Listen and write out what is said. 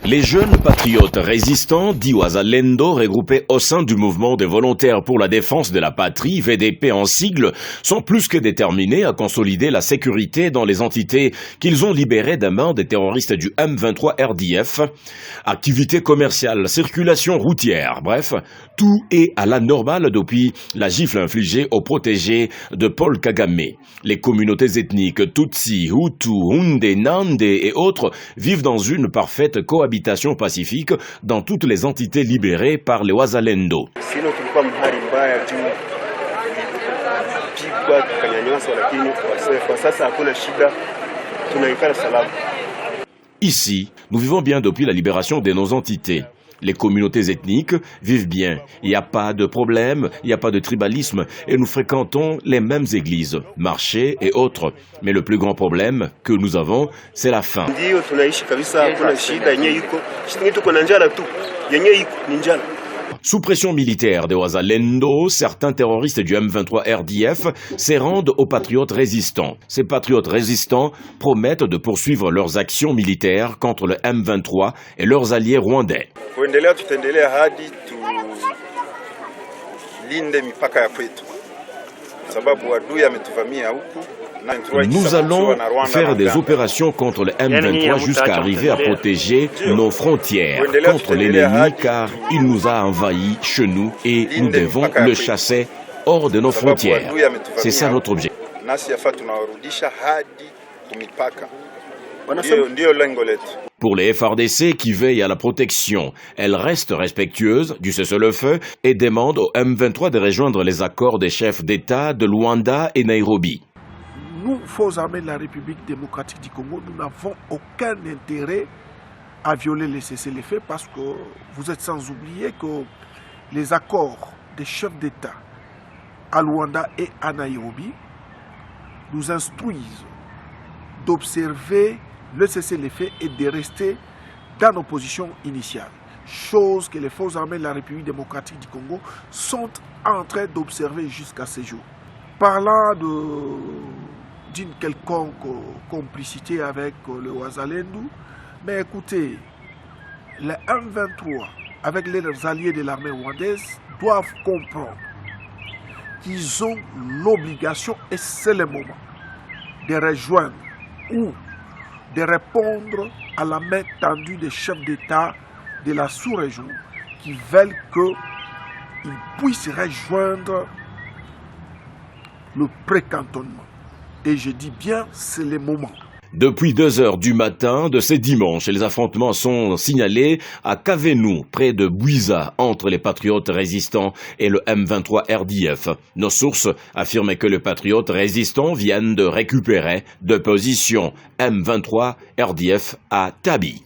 Les jeunes patriotes résistants, dits Wazalendo, regroupés au sein du mouvement des volontaires pour la défense de la patrie, VDP en sigle, sont plus que déterminés à consolider la sécurité dans les entités qu'ils ont libérées des mains des terroristes du M23 RDF. Activités commerciales, circulation routière, bref, tout est à la normale depuis la gifle infligée aux protégés de Paul Kagame. Les communautés ethniques Tutsi, Hutu, Hunde, Nande et autres vivent dans une parfaite cohabitation pacifique dans toutes les entités libérées par les Wazalendo. Ici, nous vivons bien depuis la libération de nos entités. Les communautés ethniques vivent bien. Il n'y a pas de problème, il n'y a pas de tribalisme et nous fréquentons les mêmes églises, marchés et autres. Mais le plus grand problème que nous avons, c'est la faim. Sous pression militaire des Wazalendo, certains terroristes du M23 RDF se rendent aux patriotes résistants. Ces patriotes résistants promettent de poursuivre leurs actions militaires contre le M23 et leurs alliés rwandais. Nous allons faire des opérations contre le M23 jusqu'à arriver à protéger nos frontières contre l'ennemi car il nous a envahis chez nous et nous devons le chasser hors de nos frontières. C'est ça notre objectif. Pour les FARDC qui veillent à la protection, elles restent respectueuses du cessez-le-feu et demandent au M23 de rejoindre les accords des chefs d'État de Luanda et Nairobi. Nous, forces armées de la République démocratique du Congo, nous n'avons aucun intérêt à violer les cessez-le-feu parce que vous êtes sans oublier que les accords des chefs d'État à Luanda et à Nairobi nous instruisent d'observer le cessez-le-feu et de rester dans nos positions initiales. Chose que les forces armées de la République démocratique du Congo sont en train d'observer jusqu'à ce jour. Parlant d'une quelconque complicité avec le Wazalendo, mais écoutez, les M23, avec les alliés de l'armée rwandaise, doivent comprendre qu'ils ont l'obligation, et c'est le moment, de rejoindre ou de répondre à la main tendue des chefs d'État de la sous-région qui veulent qu'ils puissent rejoindre le précantonnement. Et je dis bien, c'est le moment. Depuis 2 heures du matin de ce dimanche, les affrontements sont signalés à Kavenou, près de Bouiza, entre les patriotes résistants et le M23 RDF. Nos sources affirment que les patriotes résistants viennent de récupérer 2 positions M23 RDF à Tabi.